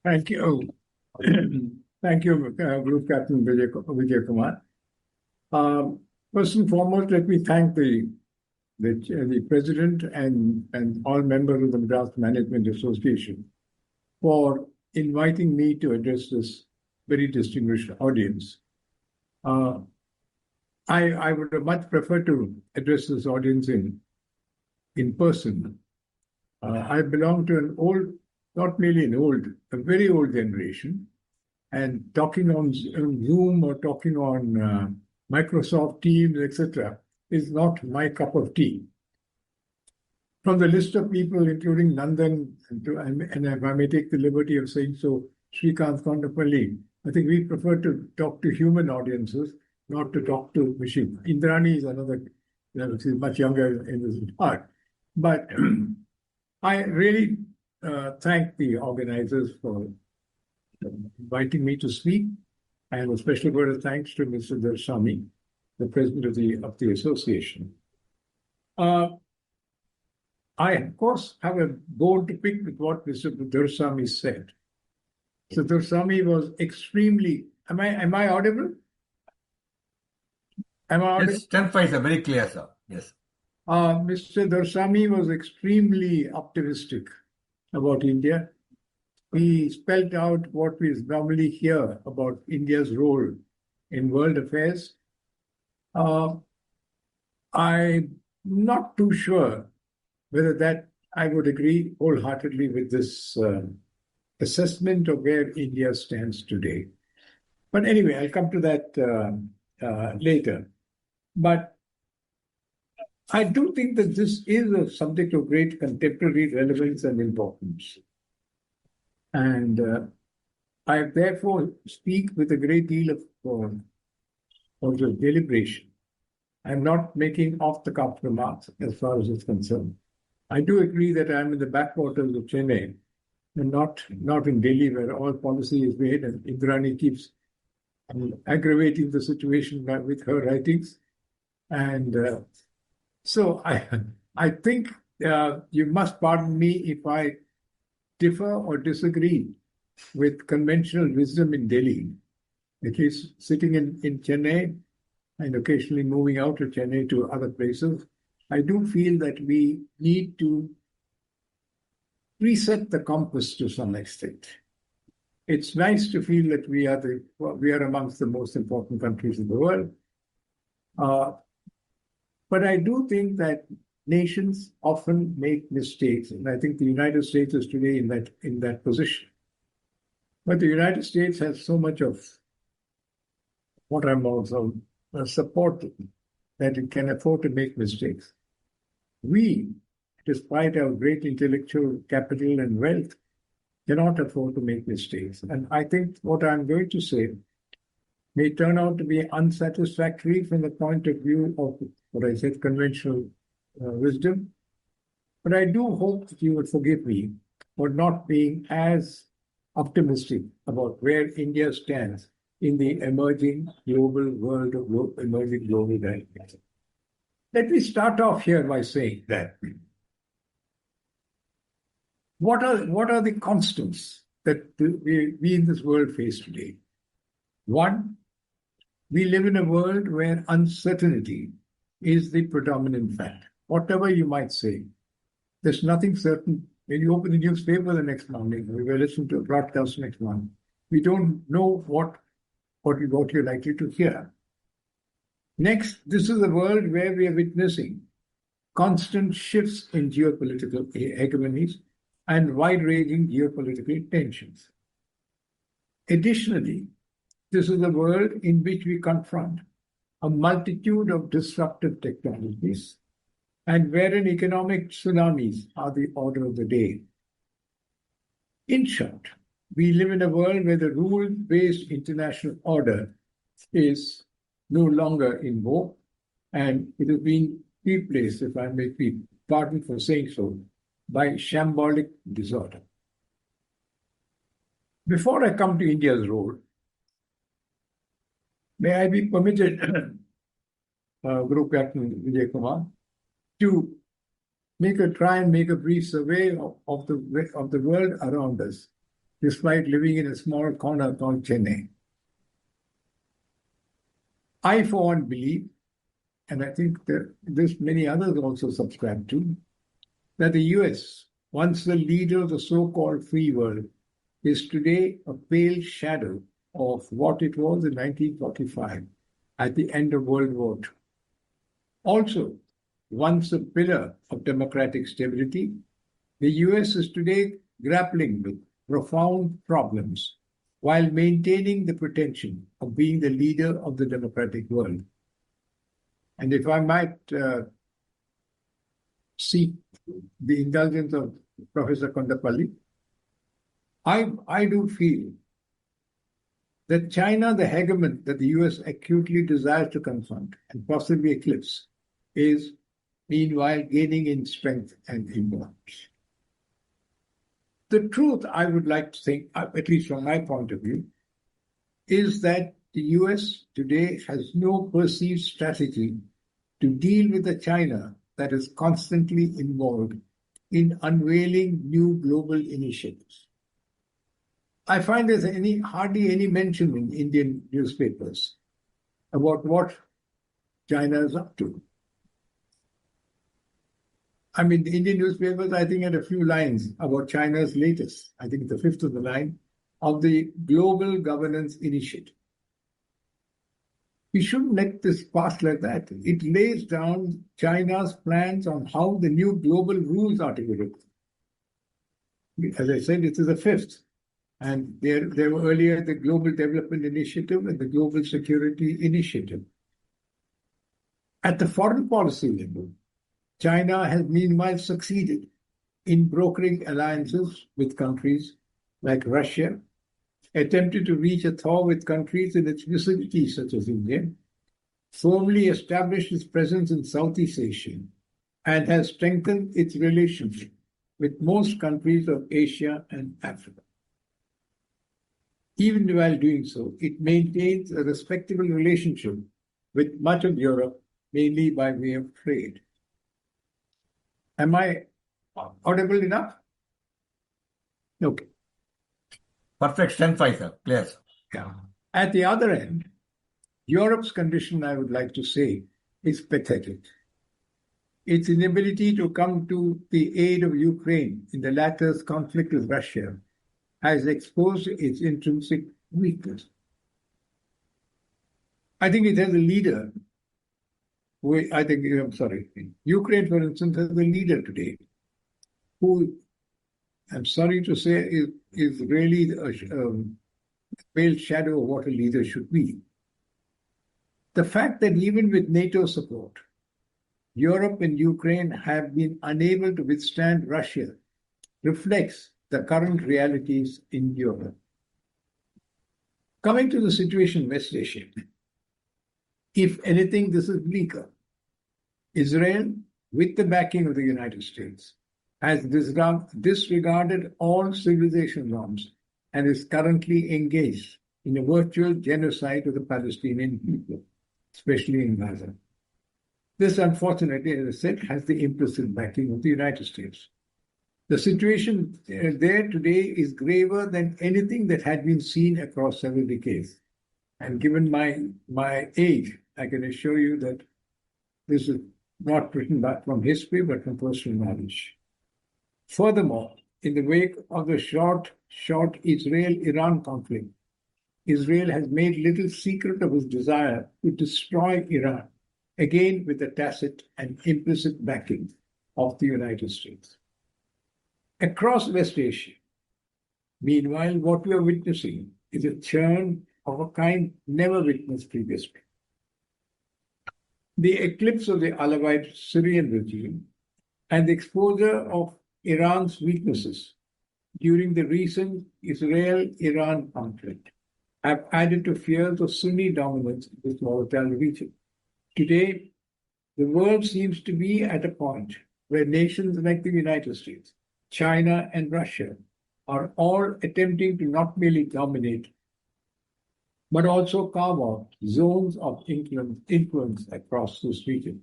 Thank you. Thank you, Group Captain Vijay Kumar. Um, First and foremost, let me thank the President and all members of the Madras Management Association for inviting me to address this very distinguished audience. Uh, I would have much preferred to address this audience in person. I belong to an old, not merely an old, a very old generation, and talking on Zoom or talking on Microsoft Teams, etc., is not my cup of tea. From the list of people, including Nandan, and if I may take the liberty of saying so, Srikanth Kondapalli, I think we prefer to talk to human audiences, not to talk to machines. Indrani is another, she's much younger in this part. But I really thank the organizers for inviting me to speak, and a special word of thanks to Mr. Darsami, the president of the association. I, of course, have a bone to pick with what Mr. Darsami said. So Darsami was extremely. Am I audible? Am I audible? Yes, 10-5, sir. Very clear, sir. Yes. Mr. Darsami was extremely optimistic about India. He spelled out what we normally hear about India's role in world affairs. I'm not too sure whether that I would agree wholeheartedly with this assessment of where India stands today. But anyway, I'll come to that later. But I do think that this is a subject of great contemporary relevance and importance. And I therefore speak with a great deal of also deliberation. I'm not making off-the-cuff remarks as far as it's concerned. I do agree that I'm in the backwaters of Chennai and not in Delhi, where all policy is made, and Indrani keeps aggravating the situation with her writings. And so I think you must pardon me if I differ or disagree with conventional wisdom in Delhi, at least sitting in Chennai and occasionally moving out of Chennai to other places. I do feel that we need to reset the compass to some extent. It's nice to feel that we are amongst the most important countries in the world. But I do think that nations often make mistakes, and I think the United States is today in that position. But the United States has so much of what I'm also support that it can afford to make mistakes. We, despite our great intellectual capital and wealth, cannot afford to make mistakes. And I think what I'm going to say may turn out to be unsatisfactory from the point of view of what I said, conventional wisdom. But I do hope that you would forgive me for not being as optimistic about where India stands in the emerging global world of emerging global dynamics. Let me start off here by saying that what are the constants that we in this world face today? One, we live in a world where uncertainty is the predominant fact. Whatever you might say, there's nothing certain. When you open the newspaper the next morning, or you listen to a broadcast next morning, we don't know what you're likely to hear. Next, this is a world where we are witnessing constant shifts in geopolitical hegemonies and wide-ranging geopolitical tensions. Additionally, this is a world in which we confront a multitude of disruptive technologies and wherein economic tsunamis are the order of the day. In short, we live in a world where the rule-based international order is no longer in vogue, and it has been replaced, if I may be pardoned for saying so, by shambolic disorder. Before I come to India's role, may I be permitted, Group Captain Vijay Kumar, to try and make a brief survey of the world around us despite living in a small corner called Chennai. I, for one, believe, and I think that this many others also subscribe to, that the US, once the leader of the so-called free world, is today a pale shadow of what it was in 1945 at the end of World War II. Also, once a pillar of democratic stability, the US is today grappling with profound problems while maintaining the pretension of being the leader of the democratic world. And if I might seek the indulgence of Professor Kondapalli, I do feel that China, the hegemon that the US acutely desires to confront and possibly eclipse, is meanwhile gaining in strength and importance. The truth, I would like to think, at least from my point of view, is that the US today has no perceived strategy to deal with a China that is constantly involved in unveiling new global initiatives. I find there's hardly any mention in Indian newspapers about what China is up to. I mean, the Indian newspapers, I think, had a few lines about China's latest, I think the fifth of the line, of the Global Governance Initiative. We shouldn't let this pass like that. It lays down China's plans on how the new global rules are to be written. As I said, it is the fifth. And there were earlier the Global Development Initiative and the Global Security Initiative. At the foreign policy level, China has meanwhile succeeded in brokering alliances with countries like Russia, attempted to reach a thaw with countries in its vicinity, such as India, firmly established its presence in Southeast Asia, and has strengthened its relationship with most countries of Asia and Africa. Even while doing so, it maintains a respectable relationship with much of Europe, mainly by way of trade. Am I audible enough? Okay. Perfect. Stand by, sir. Clear, sir. Yeah. At the other end, Europe's condition, I would like to say, is pathetic. Its inability to come to the aid of Ukraine in the latter's conflict with Russia has exposed its intrinsic weakness. I think it has a leader. Ukraine, for instance, has a leader today who, I'm sorry to say, is really a pale shadow of what a leader should be. The fact that even with NATO support, Europe and Ukraine have been unable to withstand Russia reflects the current realities in Europe. Coming to the situation in West Asia, if anything, this is bleaker. Israel, with the backing of the United States, has disregarded all civilization norms and is currently engaged in a virtual genocide of the Palestinian people, especially in Gaza. This, unfortunately, as I said, has the implicit backing of the United States. The situation there today is graver than anything that had been seen across several decades. And given my age, I can assure you that this is not written back from history, but from personal knowledge. Furthermore, in the wake of the short Israel-Iran conflict, Israel has made little secret of its desire to destroy Iran, again with the tacit and implicit backing of the United States. Across West Asia, meanwhile, what we are witnessing is a churn of a kind never witnessed previously. The eclipse of the Alawite Syrian regime and the exposure of Iran's weaknesses during the recent Israel-Iran conflict have added to fears of Sunni dominance in this volatile region. Today, the world seems to be at a point where nations like the United States, China, and Russia are all attempting to not merely dominate, but also carve out zones of influence across this region.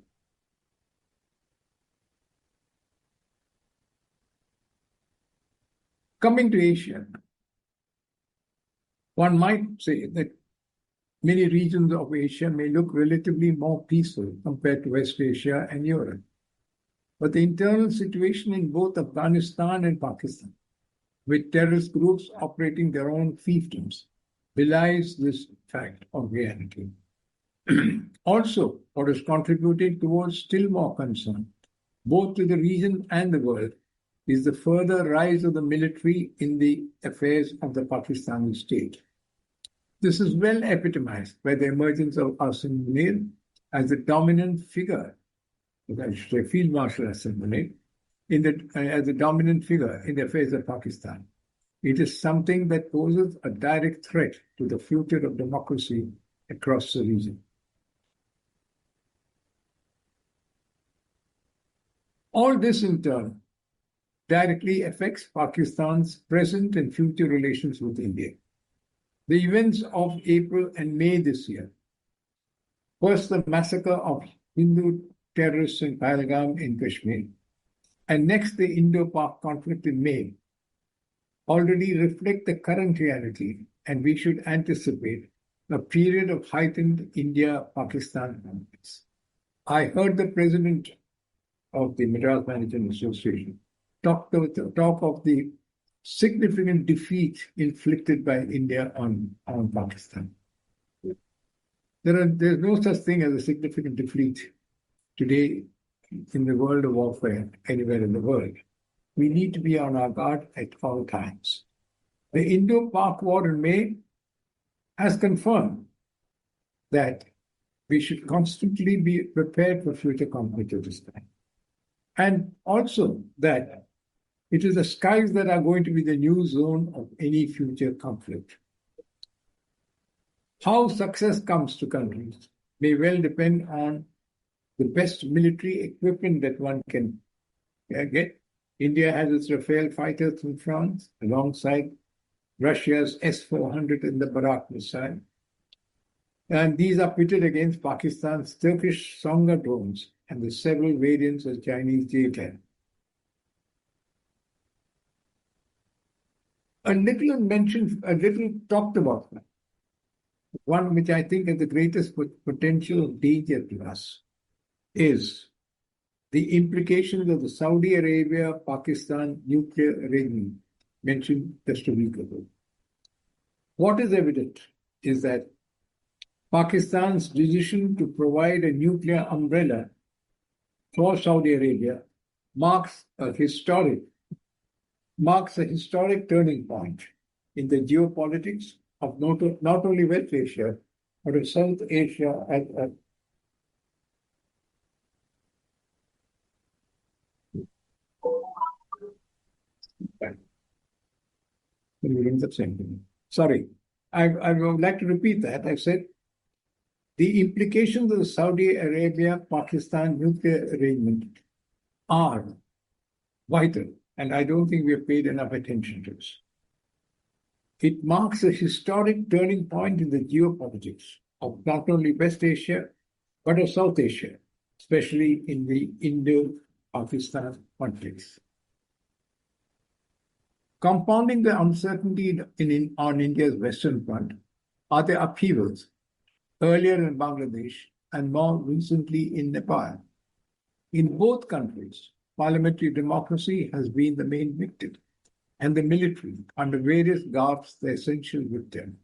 Coming to Asia, One might say that many regions of Asia may look relatively more peaceful compared to West Asia and Europe. But the internal situation in both Afghanistan and Pakistan, with terrorist groups operating their own fiefdoms, belies this fact of reality. Also, what has contributed towards still more concern, both to the region and the world, is the further rise of the military in the affairs of the Pakistani state. This is well epitomized by the emergence of Asim Munir as the dominant figure, I should say Field Marshal Asim Munir, as a dominant figure in the affairs of Pakistan. It is something that poses a direct threat to the future of democracy across the region. All this, in turn, directly affects Pakistan's present and future relations with India. The events of April and May this year, first the massacre of Hindu terrorists in Pahalgam in Kashmir, and next the Indo-Pak conflict in May, already reflect the current reality, and we should anticipate a period of heightened India-Pakistan conflicts. I heard the president of the Madras Management Association talk of the significant defeat inflicted by India on Pakistan. There's no such thing as a significant defeat today in the world of warfare anywhere in the world. We need to be on our guard at all times. The Indo-Pak War in May has confirmed that we should constantly be prepared for future conflict of this time. And also that it is the skies that are going to be the new zone of any future conflict. How success comes to countries may well depend on the best military equipment that one can get. India has its Rafale fighters from France, alongside Russia's S-400 and the Barak missile. And these are pitted against Pakistan's Turkish Songa drones and the several variants of Chinese J-10. A little talked about that. One which I think has the greatest potential danger to us is the implications of the Saudi Arabia-Pakistan nuclear arrangement mentioned just a week ago. What is evident is that Pakistan's decision to provide a nuclear umbrella for Saudi Arabia marks a historic turning point in the geopolitics of not only West Asia, but of South Asia at Sorry, I would like to repeat that. I said the implications of the Saudi Arabia-Pakistan nuclear arrangement are vital, and I don't think we have paid enough attention to this. It marks a historic turning point in the geopolitics of not only West Asia, but of South Asia, especially in the Indo-Pakistan conflicts. Compounding the uncertainty on India's Western Front are the upheavals earlier in Bangladesh and more recently in Nepal. In both countries, parliamentary democracy has been the main victim, and the military, under various garbs, the essential victim.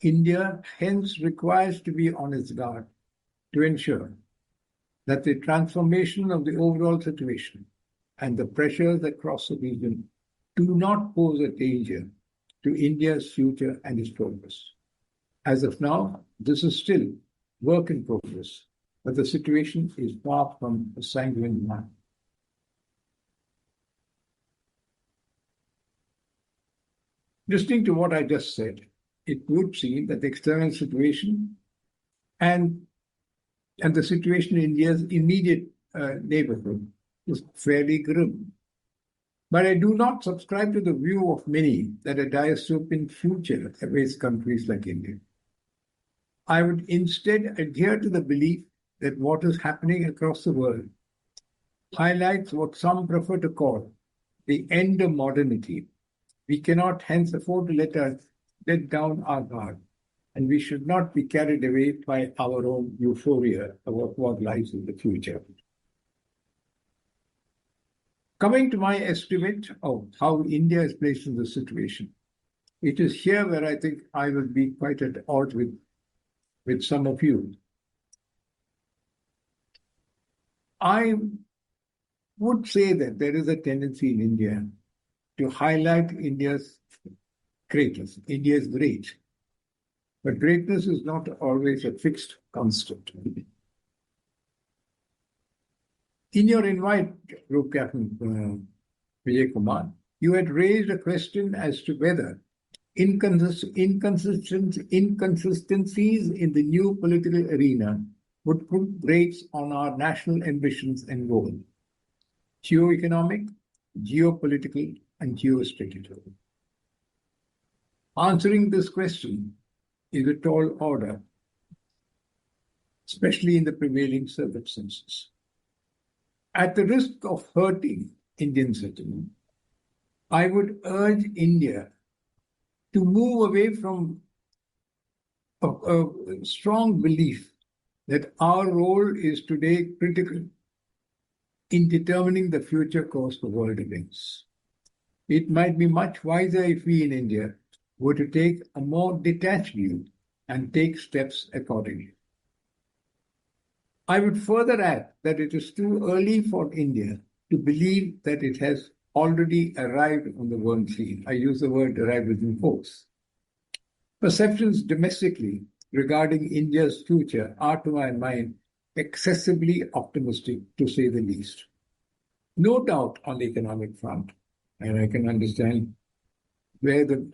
India hence requires to be on its guard to ensure that the transformation of the overall situation and the pressures across the region do not pose a danger to India's future and its progress. As of now, this is still work in progress, but the situation is far from a sanguine one. Listening to what I just said, it would seem that the external situation and the situation in India's immediate neighborhood is fairly grim. But I do not subscribe to the view of many that a dystopian future awaits countries like India. I would instead adhere to the belief that what is happening across the world highlights what some prefer to call the end of modernity. We cannot hence afford to let our let down our guard, and we should not be carried away by our own euphoria about what lies in the future. Coming to my estimate of how India is placed in this situation, it is here where I think I will be quite at odds with some of you. I would say that there is a tendency in India to highlight India's greatness. India is great, but greatness is not always a fixed constant. In your invite, Group Captain Vijay Kumar, you had raised a question as to whether inconsistencies in the new political arena would put brakes on our national ambitions and goals, geo-economic, geopolitical, and geostrategic. Answering this question is a tall order, especially in the prevailing circumstances. At the risk of hurting Indian settlement, I would urge India to move away from a strong belief that our role is today critical in determining the future course of world events. It might be much wiser if we in India were to take a more detached view and take steps accordingly. I would further add that it is too early for India to believe that it has already arrived on the world scene. I use the word arrived within quotes. Perceptions domestically regarding India's future are, to my mind, excessively optimistic, to say the least. No doubt on the economic front, and I can understand where the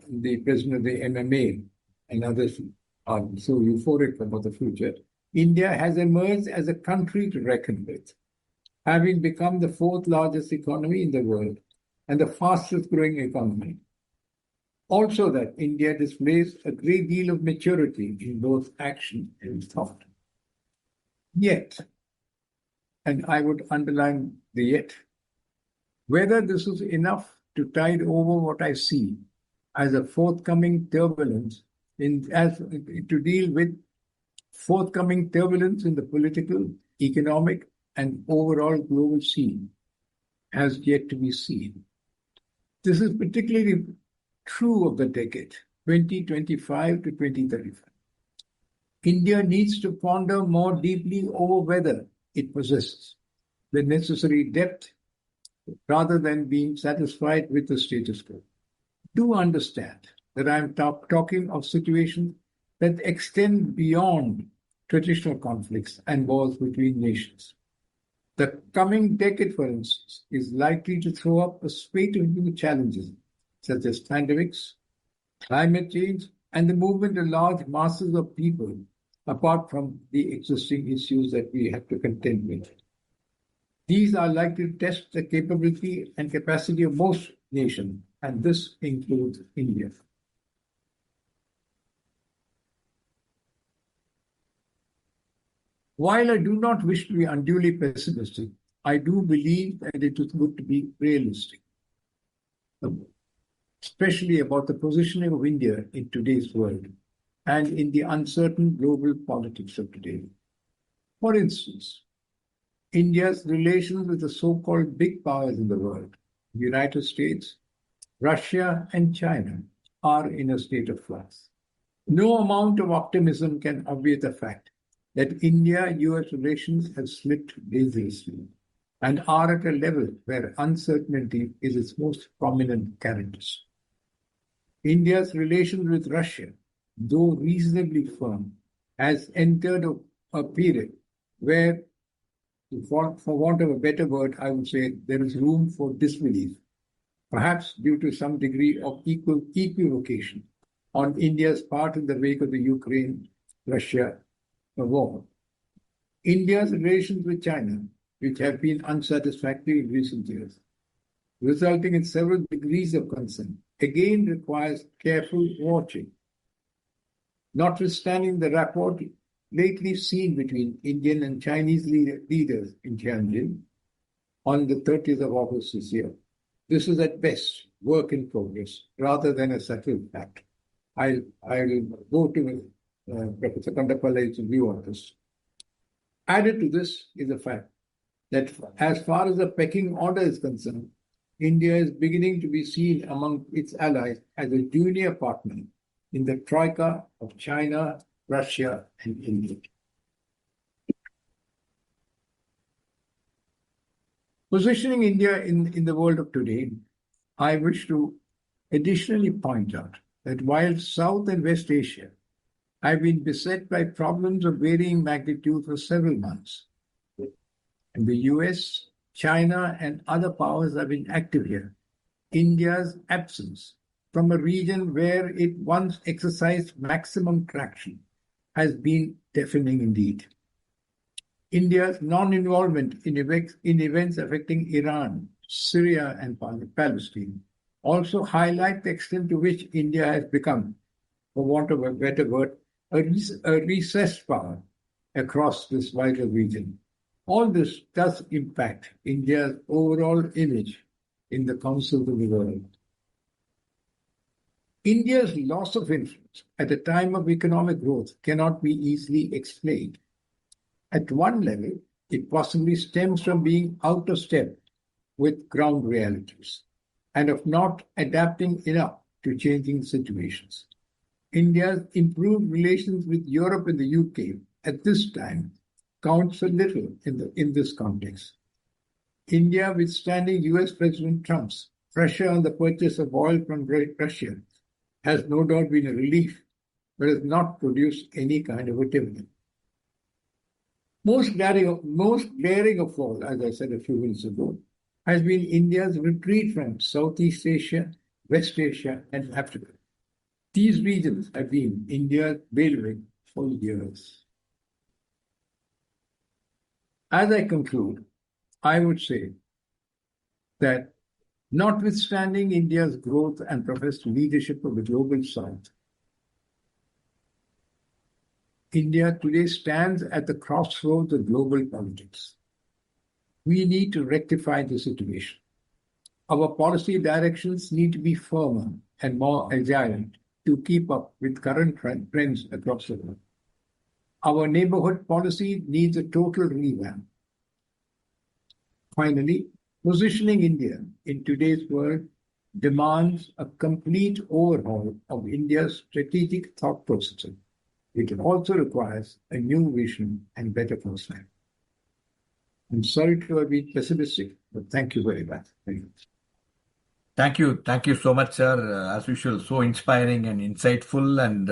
president of the MMA and others are so euphoric about the future, India has emerged as a country to reckon with, having become the fourth largest economy in the world and the fastest growing economy. Also that India displays a great deal of maturity in both action and thought. Yet, and I would underline the yet, whether this is enough to tide over what I see as a forthcoming turbulence to deal with forthcoming turbulence in the political, economic, and overall global scene has yet to be seen. This is particularly true of the decade 2025 to 2035. India needs to ponder more deeply over whether it possesses the necessary depth rather than being satisfied with the status quo. Do understand that I am talking of situations that extend beyond traditional conflicts and wars between nations. The coming decade, for instance, is likely to throw up a spate of new challenges, such as pandemics, climate change, and the movement of large masses of people, apart from the existing issues that we have to contend with. These are likely to test the capability and capacity of most nations, and this includes India. While I do not wish to be unduly pessimistic, I do believe that it is good to be realistic, especially about the positioning of India in today's world and in the uncertain global politics of today. For instance, India's relations with the so-called big powers in the world, the United States, Russia, and China, are in a state of flux. No amount of optimism can obviate the fact that India-US relations have slipped dangerously and are at a level where uncertainty is its most prominent characteristic. India's relations with Russia, though reasonably firm, has entered a period where, for want of a better word, I would say there is room for disbelief, perhaps due to some degree of equivocation on India's part in the wake of the Ukraine-Russia war. India's relations with China, which have been unsatisfactory in recent years, resulting in several degrees of concern, again requires careful watching. Notwithstanding the rapport lately seen between Indian and Chinese leaders in Tianjin on the 30th of August this year, this is at best work in progress rather than a settled fact. I'll go to Professor Kandapalai's view on this. Added to this is the fact that as far as the pecking order is concerned, India is beginning to be seen among its allies as a junior partner in the troika of China, Russia, and India. Positioning India in the world of today, I wish to additionally point out that while South and West Asia have been beset by problems of varying magnitude for several months, and the US, China, and other powers have been active here, India's absence from a region where it once exercised maximum traction has been deafening indeed. India's non-involvement in events affecting Iran, Syria, and Palestine also highlight the extent to which India has become, for want of a better word, a recessed power across this vital region. All this does impact India's overall image in the Council of the World. India's loss of influence at a time of economic growth cannot be easily explained. At one level, it possibly stems from being out of step with ground realities and of not adapting enough to changing situations. India's improved relations with Europe and the UK at this time counts for little in this context. India, withstanding US President Trump's pressure on the purchase of oil from Russia, has no doubt been a relief, but has not produced any kind of a dividend. Most glaring of all, as I said a few minutes ago, has been India's retreat from Southeast Asia, West Asia, and Africa. These regions have been India's bailiwick for years. As I conclude, I would say that notwithstanding India's growth and professed leadership of the global South, India today stands at the crossroads of global politics. We need to rectify the situation. Our policy directions need to be firmer and more agile to keep up with current trends across the world. Our neighborhood policy needs a total revamp. Finally, positioning India in today's world demands a complete overhaul of India's strategic thought process. It also requires a new vision and better foresight. I'm sorry to have been pessimistic, but thank you very much. Thank you. Thank you so much, sir. As usual, so inspiring and insightful. And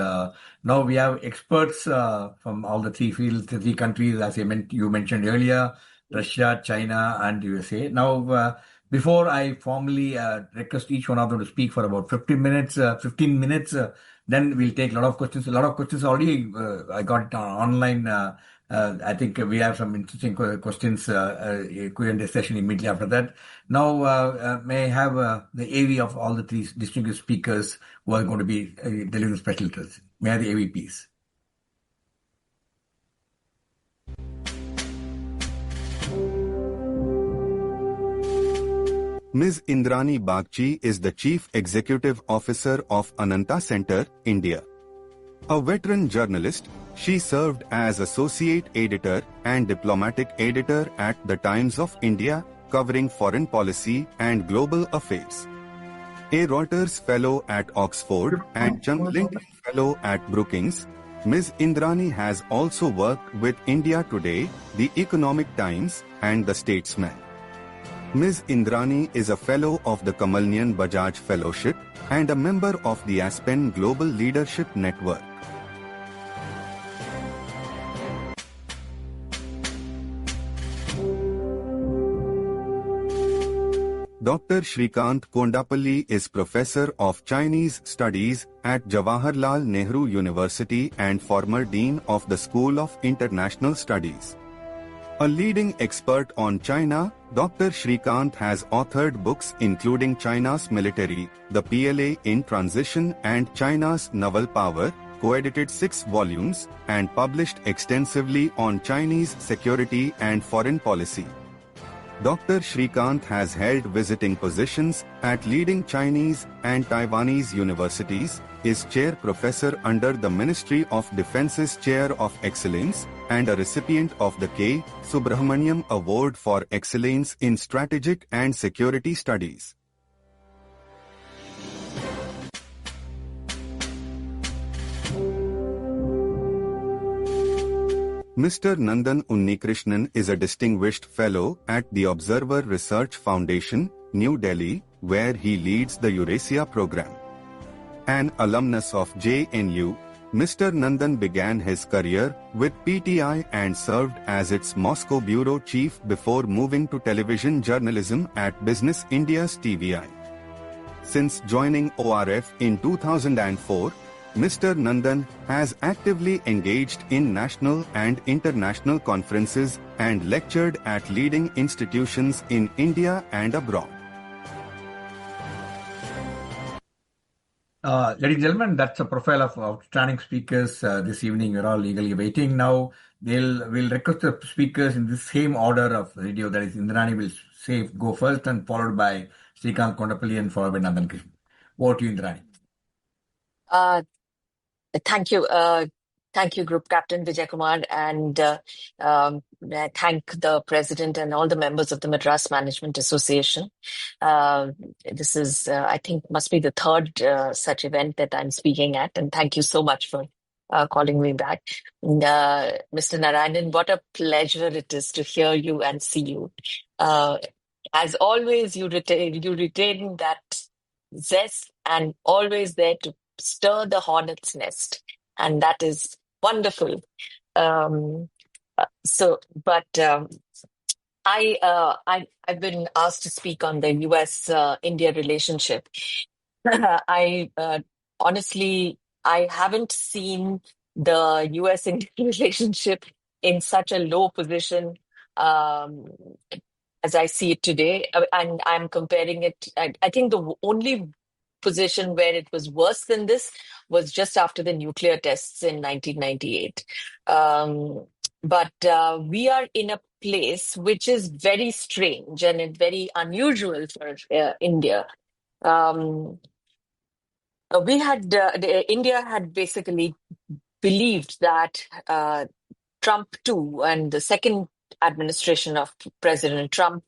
now we have experts from all the three fields, the three countries, as you mentioned earlier, Russia, China, and USA. Now, before I formally request each one of them to speak for about 15 minutes, then we'll take a lot of questions. A lot of questions already I got online. I think we have some interesting questions, Q&A session immediately after that. Now, may I have the AV of all the three distinguished speakers who are going to be delivering special address. May I have the AV, please? Ms. Indrani Bagchi is the Chief Executive Officer of Ananta Center, India. A veteran journalist, she served as Associate Editor and Diplomatic Editor at The Times of India, covering foreign policy and global affairs. A Reuters Fellow at Oxford and Chandling Fellow at Brookings, Ms. Indrani has also worked with India Today, The Economic Times, and The Statesman. Ms. Indrani is a Fellow of the Kamalnian Bajaj Fellowship and a member of the Aspen Global Leadership Network. Dr. Shrikant Kondapalli is Professor of Chinese Studies at Jawaharlal Nehru University and former Dean of the School of International Studies. A leading expert on China, Dr. Shrikant has authored books including China's Military, The PLA in Transition and China's Naval Power, co-edited 6 volumes, and published extensively on Chinese security and foreign policy. Dr. Shrikant has held visiting positions at leading Chinese and Taiwanese universities, is chair professor under the Ministry of Defense's Chair of Excellence, and a recipient of the K. Subramaniam Award for Excellence in Strategic and Security Studies. Mr. Nandan Unnikrishnan is a distinguished fellow at the Observer Research Foundation, New Delhi, where he leads the Eurasia program. An alumnus of JNU, Mr. Nandan began his career with PTI and served as its Moscow bureau chief before moving to television journalism at Business India's TVI. Since joining ORF in 2004, Mr. Nandan has actively engaged in national and international conferences and lectured at leading institutions in India and abroad. Ladies and gentlemen, that's a profile of outstanding speakers this evening. We're all eagerly waiting now. We'll request the speakers in the same order of radio. That is, Indrani will go first and followed by Srikanth Kondapalli and followed by Nandan Krishnan. Over to you, Indrani. Thank you. Thank you, Group Captain Vijay Kumar, and thank the President and all the members of the Madras Management Association. This is, I think, must be the third such event that I'm speaking at, and thank you so much for calling me back. Mr. Narayanan, what a pleasure it is to hear you and see you. As always, you retain that zest and always there to stir the hornet's nest, and that is wonderful. I've been asked to speak on the U.S.-India relationship. Honestly, I haven't seen the U.S.-India relationship in such a low position as I see it today, and I'm comparing it. I think the only position where it was worse than this was just after the nuclear tests in 1998. But we are in a place which is very strange and very unusual for India. India had basically believed that Trump 2 and the second administration of President Trump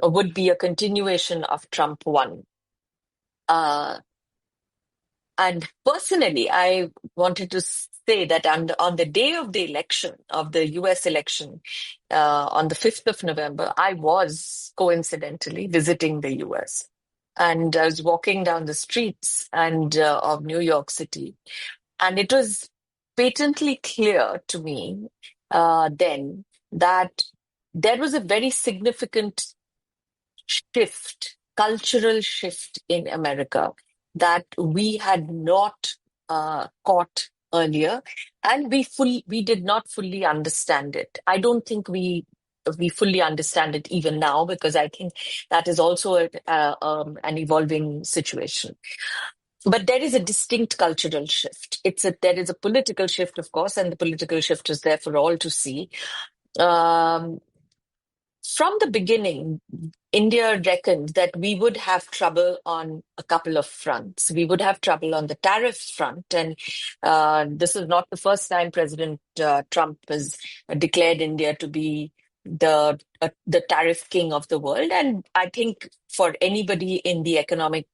would be a continuation of Trump 1. And personally, I wanted to say that on the day of the election, of the US election, on the 5th of November, I was coincidentally visiting the US. And I was walking down the streets of New York City. And it was patently clear to me then that there was a very significant cultural shift in America that we had not caught earlier, and we did not fully understand it. I don't think we fully understand it even now, because I think that is also an evolving situation. But there is a distinct cultural shift. There is a political shift, of course, and the political shift is there for all to see. From the beginning, India reckoned that we would have trouble on a couple of fronts. We would have trouble on the tariff front, and this is not the first time President Trump has declared India to be the tariff king of the world. And I think for anybody in the economic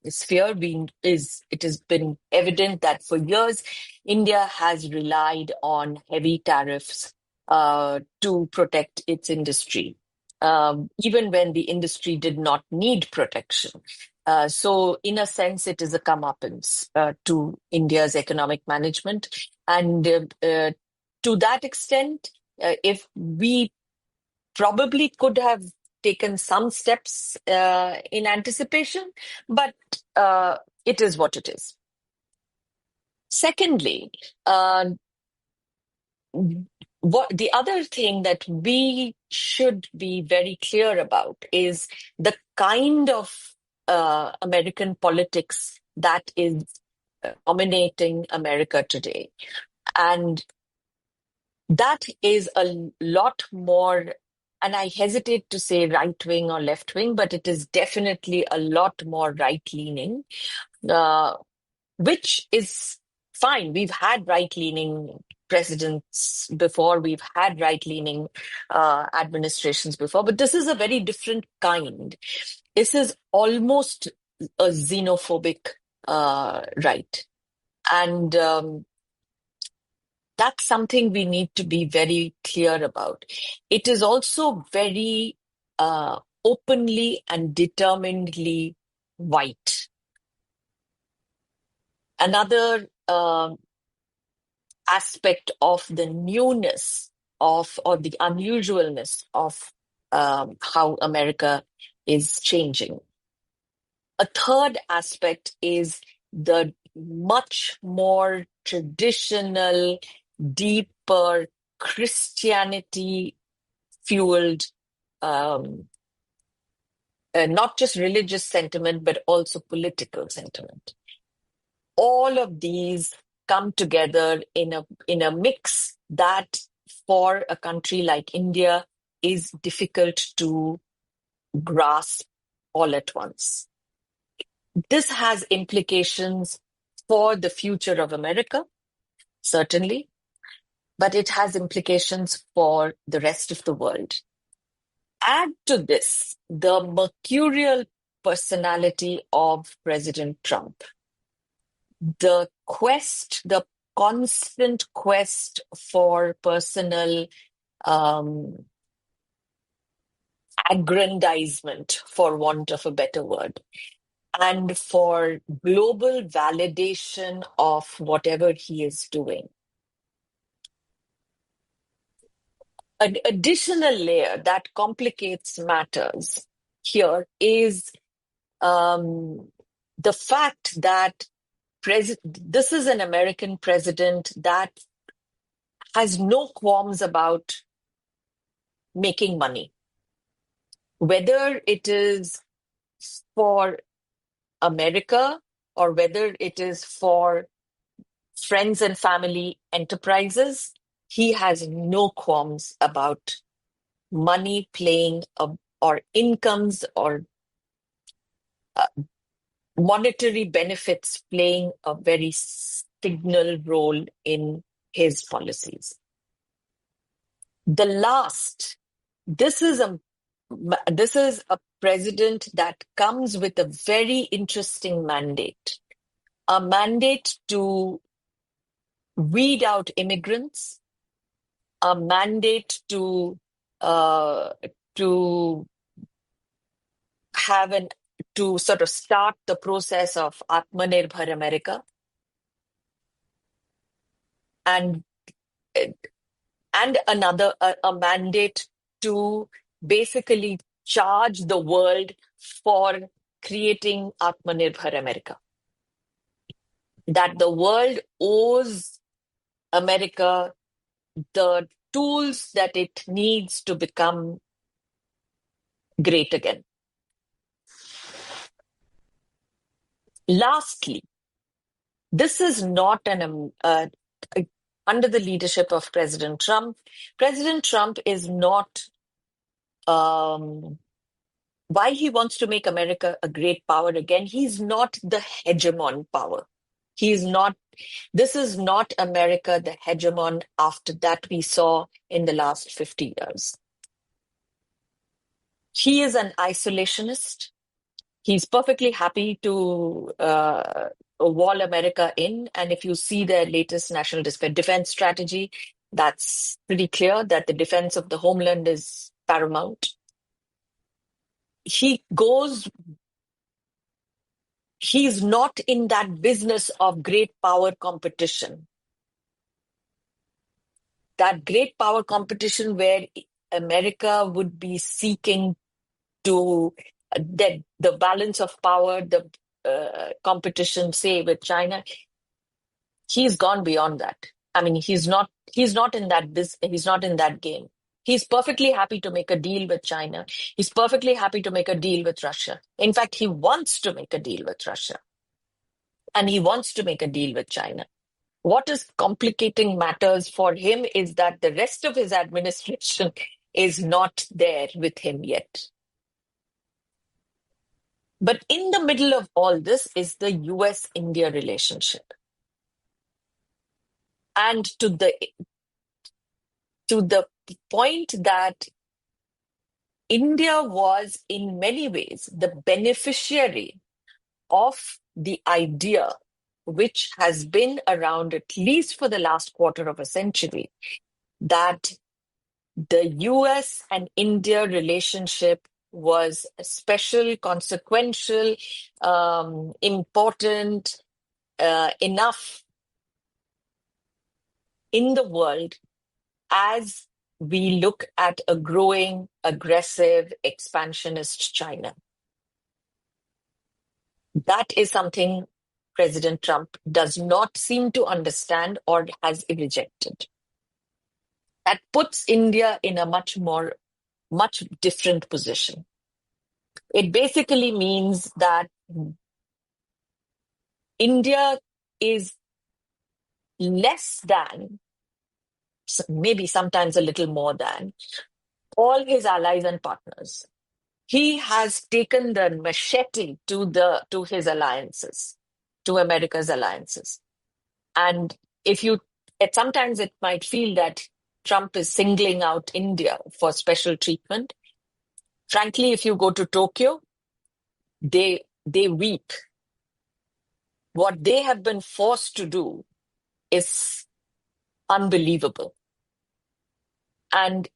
sphere, it has been evident that for years, India has relied on heavy tariffs to protect its industry, even when the industry did not need protection. So in a sense, it is a comeuppance to India's economic management. And to that extent, if we probably could have taken some steps in anticipation, but it is what it is. Secondly, the other thing that we should be very clear about is the kind of American politics that is dominating America today. And that is a lot more and I hesitate to say right wing or left wing, but it is definitely a lot more right leaning, which is fine. We've had right leaning presidents before, we've had right leaning administrations before, but this is a very different kind. This is almost a xenophobic right. And that's something we need to be very clear about. It is also very openly and determinedly white. Another aspect of the newness of, or the unusualness of how America is changing. A third aspect is the much more traditional, deeper Christianity fueled, not just religious sentiment, but also political sentiment. All of these come together in a mix that for a country like India is difficult to grasp all at once. This has implications for the future of America, certainly, but it has implications for the rest of the world. Add to this the mercurial personality of President Trump, the constant quest for personal aggrandizement, for want of a better word, and for global validation of whatever he is doing. An additional layer that complicates matters here is the fact that this is an American president that has no qualms about making money, whether it is for America or whether it is for friends and family enterprises. He has no qualms about money playing or incomes or monetary benefits playing a very signal role in his policies. This is a president that comes with a very interesting mandate, a mandate to weed out immigrants, a mandate to sort of start the process of Atmanirbhar America, and another a mandate to basically charge the world for creating Atmanirbhar America. That the world owes America the tools that it needs to become great again. Lastly, this is not under the leadership of President Trump. President Trump is not why he wants to make America a great power again. He's not the hegemon power. This is not America, the hegemon after that we saw in the last 50 years. He is an isolationist. He's perfectly happy to wall America in. And if you see their latest national defense strategy, that's pretty clear that the defense of the homeland is paramount. He's not in that business of great power competition. That great power competition where America would be seeking to the balance of power, the competition, say, with China. He's gone beyond that. I mean, he's not in that he's not in that game. He's perfectly happy to make a deal with China. He's perfectly happy to make a deal with Russia. In fact, he wants to make a deal with Russia. And he wants to make a deal with China. What is complicating matters for him is that the rest of his administration is not there with him yet. But in the middle of all this is the US-India relationship. And to the point that India was in many ways the beneficiary of the idea, which has been around at least for the last quarter of a century, that the US and India relationship was special, consequential, important, enough in the world as we look at a growing, aggressive, expansionist China. That is something President Trump does not seem to understand or has rejected. That puts India in a much different position. It basically means that India is less than, maybe sometimes a little more than, all his allies and partners. He has taken the machete to his alliances, to America's alliances. And sometimes it might feel that Trump is singling out India for special treatment. Frankly, if you go to Tokyo, they weep. What they have been forced to do is unbelievable. And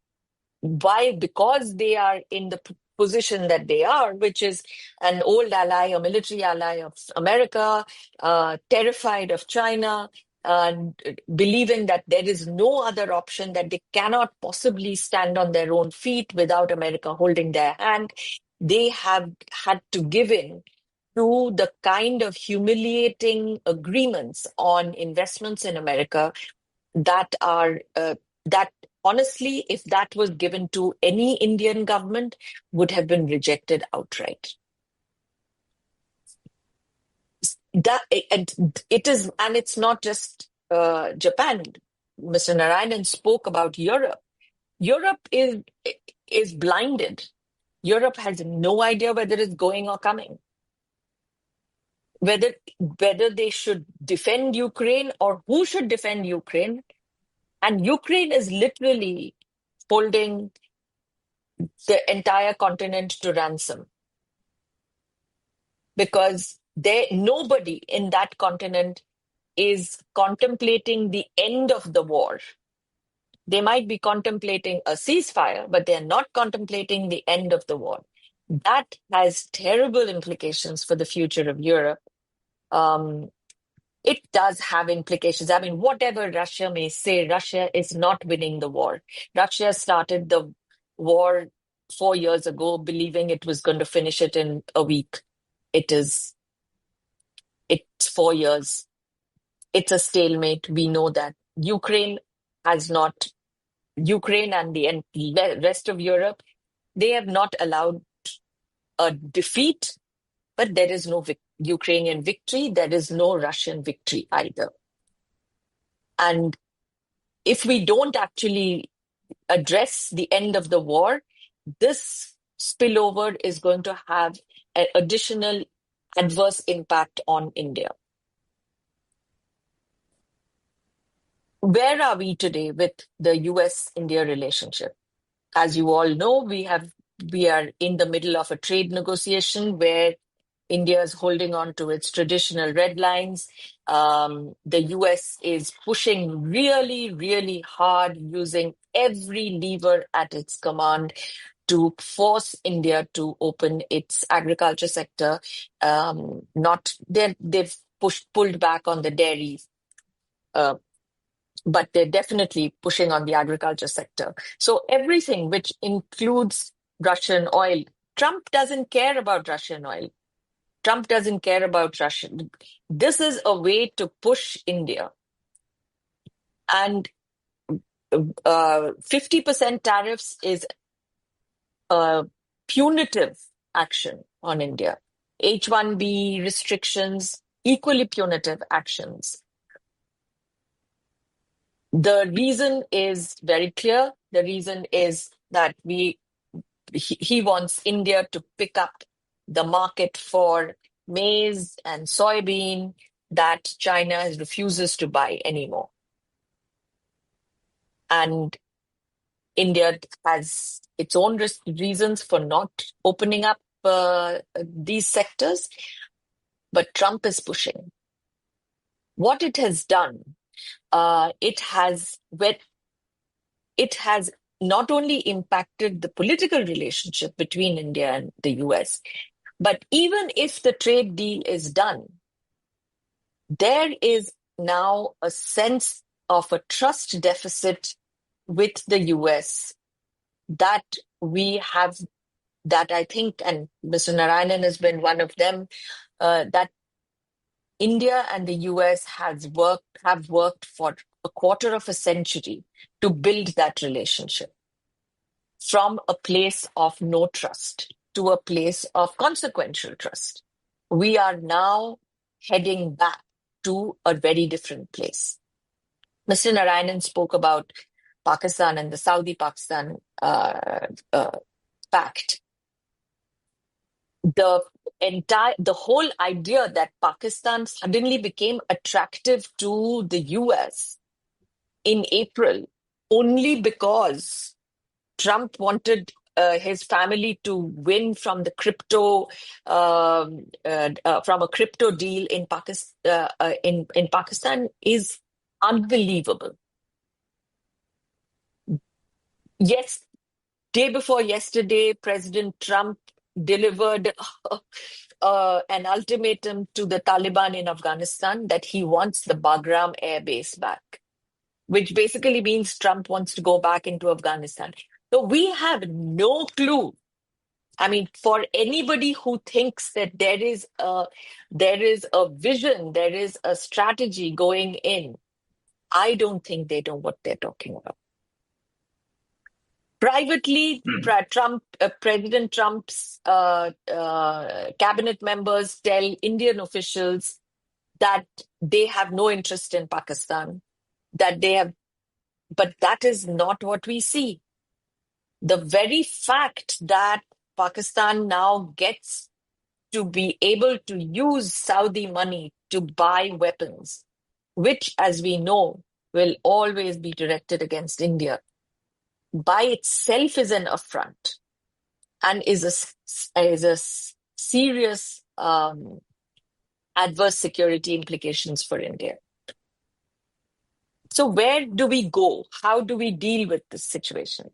why? Because they are in the position that they are, which is an old ally, a military ally of America, terrified of China, believing that there is no other option, that they cannot possibly stand on their own feet without America holding their hand. They have had to give in to the kind of humiliating agreements on investments in America that honestly, if that was given to any Indian government, would have been rejected outright. It's not just Japan. Mr. Narayanan spoke about Europe. Europe is blinded. Europe has no idea whether it's going or coming. Whether they should defend Ukraine or who should defend Ukraine. And Ukraine is literally holding the entire continent to ransom. Because nobody in that continent is contemplating the end of the war. They might be contemplating a ceasefire, but they're not contemplating the end of the war. That has terrible implications for the future of Europe. It does have implications. I mean, whatever Russia may say, Russia is not winning the war. Russia started the war 4 years ago, believing it was going to finish it in a week. It's 4 years. It's a stalemate. We know that. Ukraine and the rest of Europe, they have not allowed a defeat, but there is no Ukrainian victory. There is no Russian victory either. And if we don't actually address the end of the war, this spillover is going to have an additional adverse impact on India. Where are we today with the US-India relationship? As you all know, we are in the middle of a trade negotiation where India is holding on to its traditional red lines. The US is pushing really, really hard, using every lever at its command to force India to open its agriculture sector. They've pulled back on the dairy, but they're definitely pushing on the agriculture sector. So everything which includes Russian oil, Trump doesn't care about Russian oil. Trump doesn't care about Russia. This is a way to push India. And 50% tariffs is a punitive action on India. H-1B restrictions, equally punitive actions. The reason is very clear. The reason is that he wants India to pick up the market for maize and soybean that China refuses to buy anymore. And India has its own reasons for not opening up these sectors, but Trump is pushing. What it has done, it has not only impacted the political relationship between India and the US, but even if the trade deal is done, there is now a sense of a trust deficit with the US that we have, that I think, and Mr. Narayanan has been one of them, that India and the US have worked for a quarter of a century to build that relationship from a place of no trust to a place of consequential trust. We are now heading back to a very different place. Mr. Narayanan spoke about Pakistan and the Saudi-Pakistan pact. The whole idea that Pakistan suddenly became attractive to the US in April only because Trump wanted his family to win from the from a crypto deal in Pakistan is unbelievable. Yes, day before yesterday, President Trump delivered an ultimatum to the Taliban in Afghanistan that he wants the Bagram air base back, which basically means Trump wants to go back into Afghanistan. So we have no clue. I mean, for anybody who thinks that there is a vision, there is a strategy going in, I don't think they know what they're talking about. Privately, President Trump's cabinet members tell Indian officials that they have no interest in Pakistan, but that is not what we see. The very fact that Pakistan now gets to be able to use Saudi money to buy weapons, which, as we know, will always be directed against India, by itself is an affront and is a serious adverse security implications for India. So where do we go? How do we deal with this situation?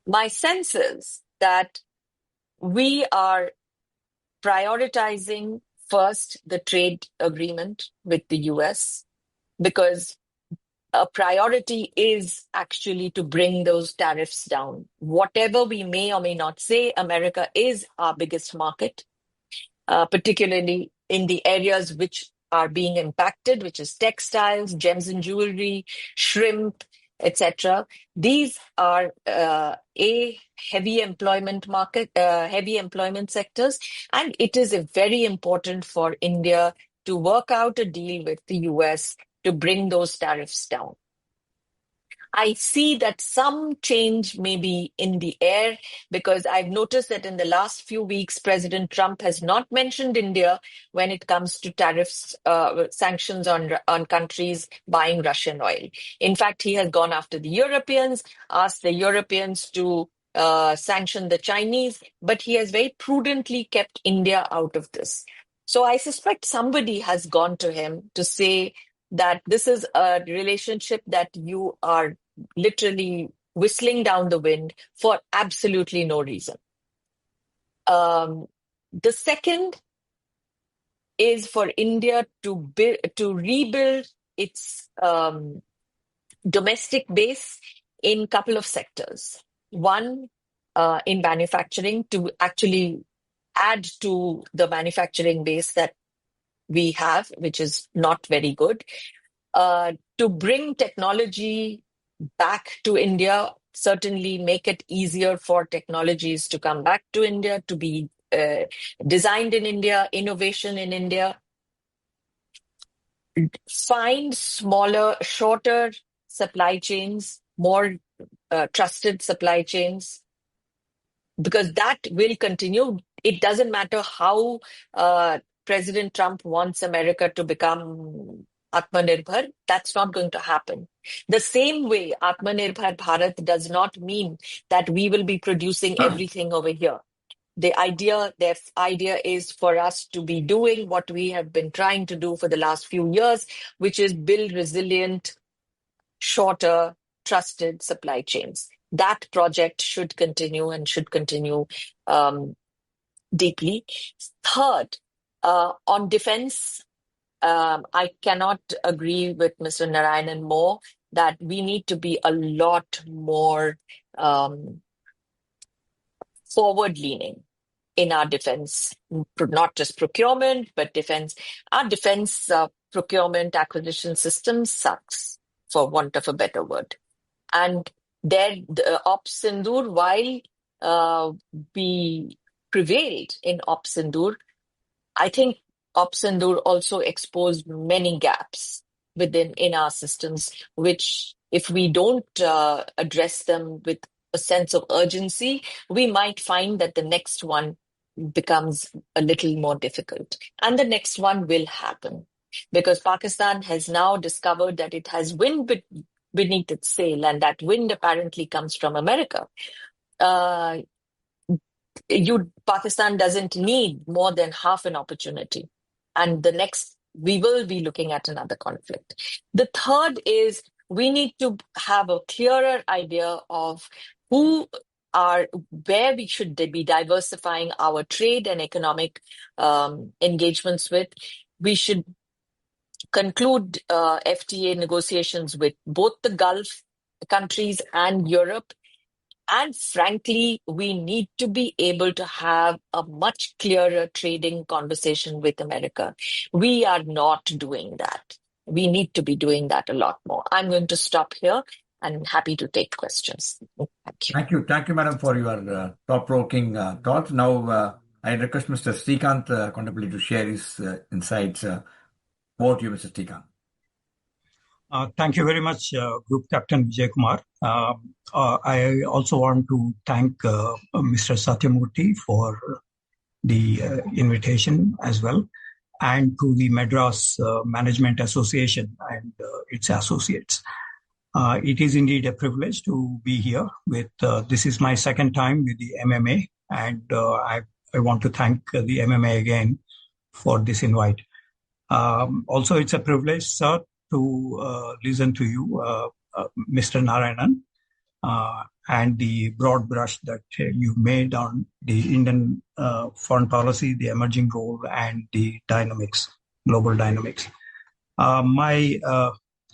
My sense is that we are prioritizing first the trade agreement with the US, because a priority is actually to bring those tariffs down. Whatever we may or may not say, America is our biggest market, particularly in the areas which are being impacted, which is textiles, gems and jewelry, shrimp, etc. These are heavy employment sectors, and it is very important for India to work out a deal with the US to bring those tariffs down. I see that some change may be in the air, because I've noticed that in the last few weeks, President Trump has not mentioned India when it comes to tariffs, sanctions on countries buying Russian oil. In fact, he has gone after the Europeans, asked the Europeans to sanction the Chinese, but he has very prudently kept India out of this. So I suspect somebody has gone to him to say that this is a relationship that you are literally whistling down the wind for absolutely no reason. The second is for India to rebuild its domestic base in a couple of sectors. One, in manufacturing, to actually add to the manufacturing base that we have, which is not very good. To bring technology back to India, certainly make it easier for technologies to come back to India, to be designed in India, innovation in India. Find smaller, shorter supply chains, more trusted supply chains, because that will continue. It doesn't matter how President Trump wants America to become Atmanirbhar, that's not going to happen. The same way, Atmanirbhar Bharat does not mean that we will be producing everything over here. Their idea is for us to be doing what we have been trying to do for the last few years, which is build resilient, shorter, trusted supply chains. That project should continue and should continue deeply. Third, on defense, I cannot agree with Mr. Narayanan more that we need to be a lot more forward-leaning in our defense, not just procurement, but defense. Our defense procurement acquisition system sucks, for want of a better word. And there, the Ops Sindoor, while we prevailed in Ops Sindoor, I think Ops Sindoor also exposed many gaps in our systems, which if we don't address them with a sense of urgency, we might find that the next one becomes a little more difficult. And the next one will happen because Pakistan has now discovered that it has wind beneath its sail, and that wind apparently comes from America. Pakistan doesn't need more than half an opportunity. And we will be looking at another conflict. The third is we need to have a clearer idea of where we should be diversifying our trade and economic engagements with. We should conclude FTA negotiations with both the Gulf countries and Europe. And frankly, we need to be able to have a much clearer trading conversation with America. We are not doing that. We need to be doing that a lot more. I'm going to stop here and happy to take questions. Thank you. Thank you. Thank you, madam, for your thought-provoking thoughts. Now, I request Mr. Srikanth Kondapalli to share his insights. Over to you, Mr. Srikanth. Thank you very much, Group Captain Vijay Kumar. I also want to thank Mr. Satyamurthy for the invitation as well, and to the Madras Management Association and its associates. It is indeed a privilege to be here with, this is my second time with the MMA, and I want to thank the MMA again for this invite. Also, it's a privilege, sir, to listen to you, Mr. Narayanan, and the broad brush that you made on the Indian foreign policy, the emerging role, and the dynamics, global dynamics. My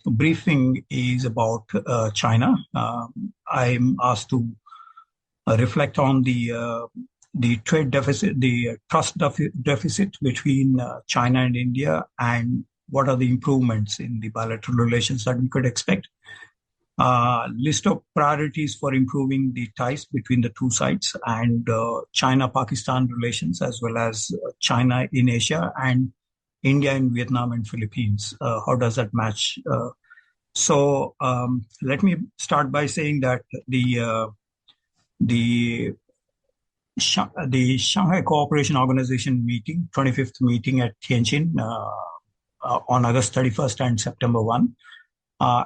briefing is about China. I'm asked to reflect on the trade deficit, the trust deficit between China and India, and what are the improvements in the bilateral relations that we could expect. List of priorities for improving the ties between the two sides, and China-Pakistan relations, as well as China in Asia and India in Vietnam and Philippines. How does that match? So let me start by saying that the Shanghai Cooperation Organization meeting, 25th meeting at Tianjin on August 31st and September 1,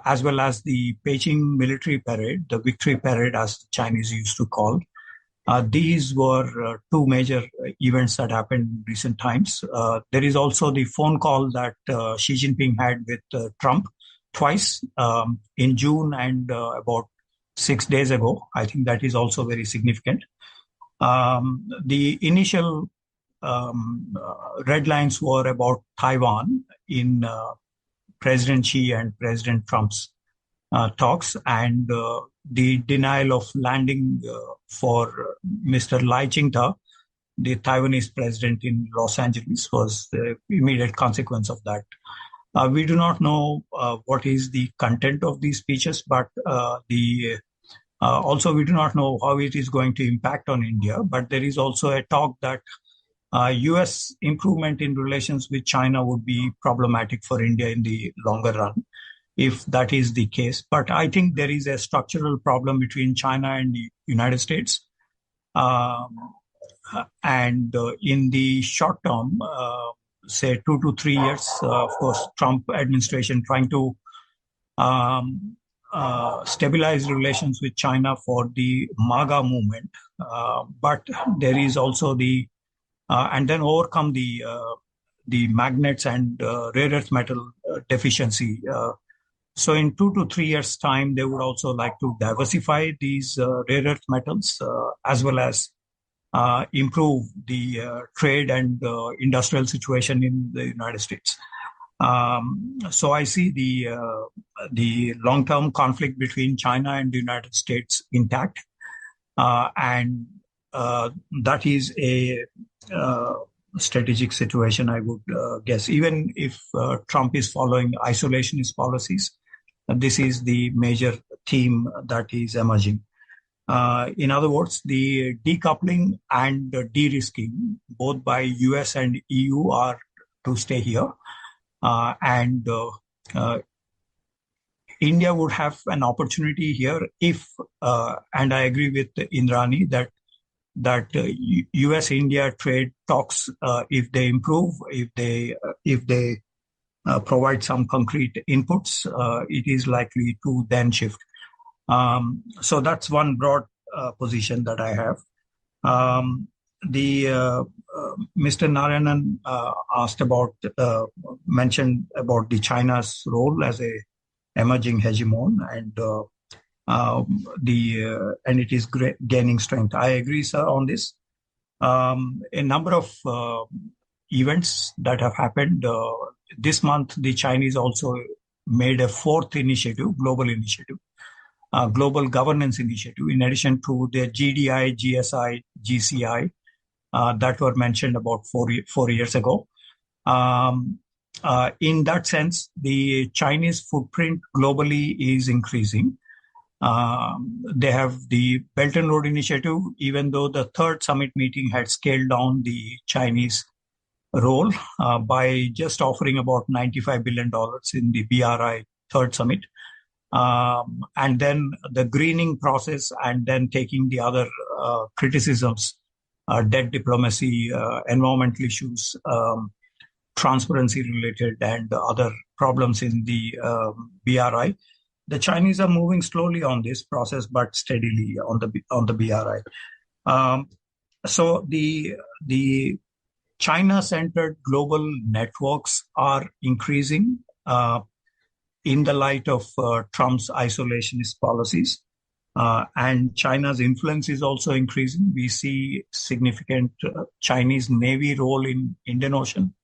as well as the Beijing military parade, the victory parade as the Chinese used to call. These were two major events that happened in recent times. There is also the phone call that Xi Jinping had with Trump twice in June and about 6 days ago. I think that is also very significant. The initial red lines were about Taiwan in President Xi and President Trump's talks, and the denial of landing for Mr. Lai Ching-te, the Taiwanese president in Los Angeles, was the immediate consequence of that. We do not know what is the content of these speeches, but also we do not know how it is going to impact on India. But there is also a talk that U.S. improvement in relations with China would be problematic for India in the longer run. if that is the case. But I think there is a structural problem between China and the United States. And in the short term, say 2 to 3 years, of course, Trump administration trying to stabilize relations with China for the MAGA movement. But there is also and then overcome the magnets and rare earth metal deficiency. So in 2 to 3 years' time, they would also like to diversify these rare earth metals as well as improve the trade and industrial situation in the United States. So I see the long-term conflict between China and the United States intact, and that is a strategic situation, I would guess. Even if Trump is following isolationist policies, this is the major theme that is emerging. In other words, the decoupling and the de-risking, both by US and EU, are to stay here. And India would have an opportunity here if, and I agree with Indrani that US-India trade talks, if they improve, if they provide some concrete inputs, it is likely to then shift. So that's one broad position that I have. Mr. Narayanan mentioned about the China's role as a emerging hegemon, and it is gaining strength. I agree, sir, on this. A number of events that have happened this month, the Chinese also made a fourth initiative, global initiative, global governance initiative, in addition to their GDI, GSI, GCI that were mentioned about 4 years ago. In that sense, the Chinese footprint globally is increasing. They have the Belt and Road Initiative, even though the third summit meeting had scaled down the Chinese role by just offering about $95 billion in the BRI third summit. And then the greening process, and then taking the other criticisms, debt diplomacy, environmental issues, transparency related, and other problems in the BRI. The Chinese are moving slowly on this process, but steadily on the BRI. So the China-centered global networks are increasing in the light of Trump's isolationist policies. And China's influence is also increasing. We see significant Chinese Navy role in Indian Ocean,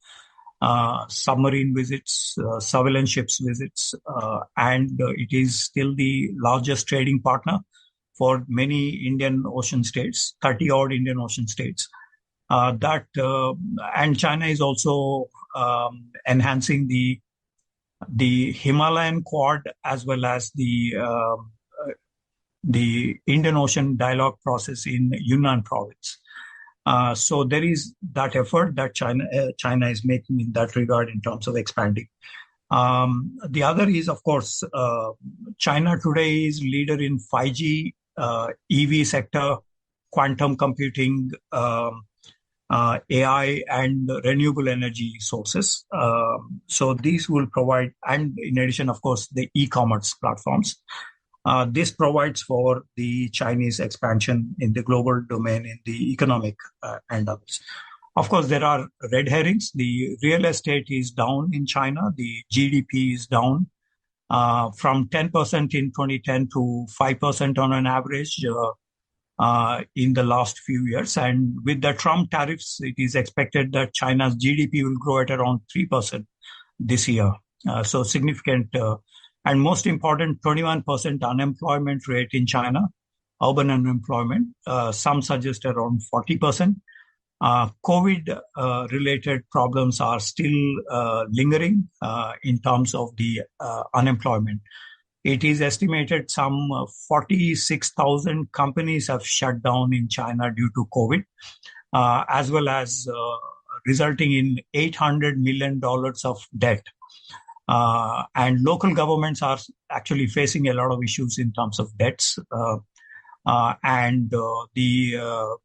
submarine visits, surveillance ships visits, and it is still the largest trading partner for many Indian Ocean states, 30-odd Indian Ocean states. And China is also enhancing the Himalayan Quad as well as the Indian Ocean dialogue process in Yunnan province. So there is that effort that China is making in that regard in terms of expanding. The other is, of course, China today is leader in 5G, EV sector, quantum computing, AI, and renewable energy sources. So these will provide, and in addition, of course, the e-commerce platforms. This provides for the Chinese expansion in the global domain, in the economic and others. Of course, there are red herrings. The real estate is down in China. The GDP is down from 10% in 2010 to 5% on an average in the last few years. And with the Trump tariffs, it is expected that China's GDP will grow at around 3% this year. So significant. And most important, 21% unemployment rate in China, urban unemployment. Some suggest around 40%. COVID-related problems are still lingering in terms of the unemployment. It is estimated some 46,000 companies have shut down in China due to COVID, as well as resulting in $800 million of debt. And local governments are actually facing a lot of issues in terms of debts. And the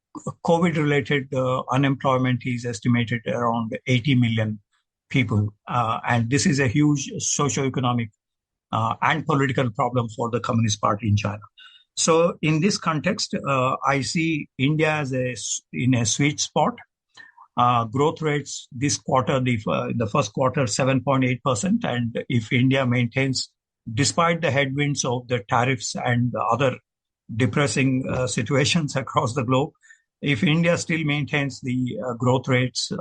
COVID-related unemployment is estimated around 80 million people. And this is a huge socioeconomic and political problem for the Communist Party in China. So in this context, I see India as in a sweet spot. Growth rates this quarter, the first quarter, 7.8%. And if India maintains, despite the headwinds of the tariffs and the other depressing situations across the globe, if India still maintains the growth rates,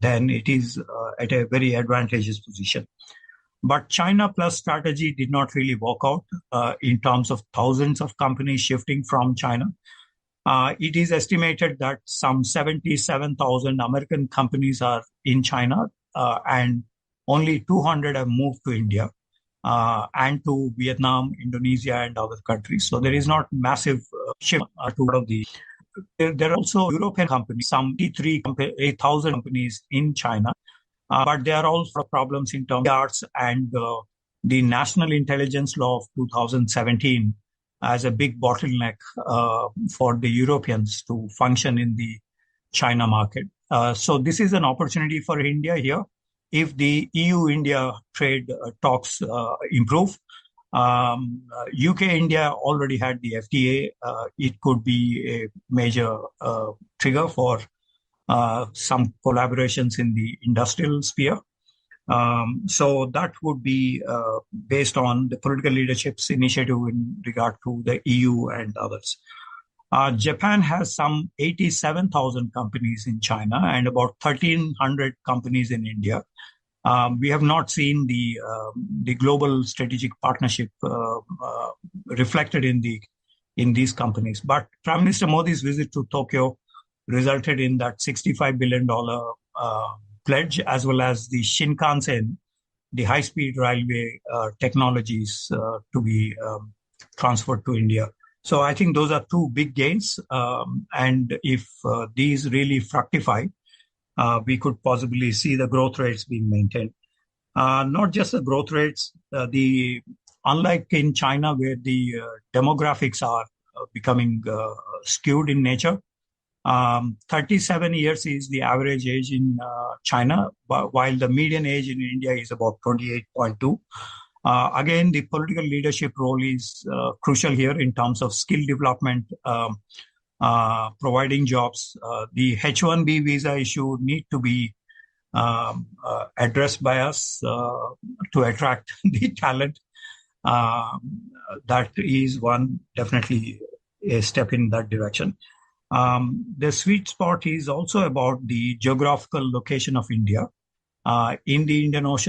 then it is at a very advantageous position. But China Plus strategy did not really work out in terms of thousands of companies shifting from China. It is estimated that some 77,000 American companies are in China, and only 200 have moved to India and to Vietnam, Indonesia, and other countries. So there is not massive shift to one of the. There are also European companies, some 8,000 companies in China, but there are also problems in terms of arts and the National Intelligence Law of 2017 as a big bottleneck for the Europeans to function in the China market. So this is an opportunity for India here. If the EU-India trade talks improve, UK-India already had the FTA. It could be a major trigger for some collaborations in the industrial sphere. So that would be based on the political leadership's initiative in regard to the EU and others. Japan has some 87,000 companies in China and about 1,300 companies in India. We have not seen the global strategic partnership reflected in these companies. But Prime Minister Modi's visit to Tokyo resulted in that $65 billion pledge, as well as the Shinkansen, the high-speed railway technologies to be transferred to India. So I think those are two big gains. And if these really fructify, we could possibly see the growth rates being maintained. Not just the growth rates, unlike in China, where the demographics are becoming skewed in nature, 37 years is the average age in China, while the median age in India is about 28.2. Again, the political leadership role is crucial here in terms of skill development, providing jobs. The H-1B visa issue need to be addressed by us to attract the talent. That is one, definitely a step in that direction. The sweet spot is also about the geographical location of India. In the Indian Ocean,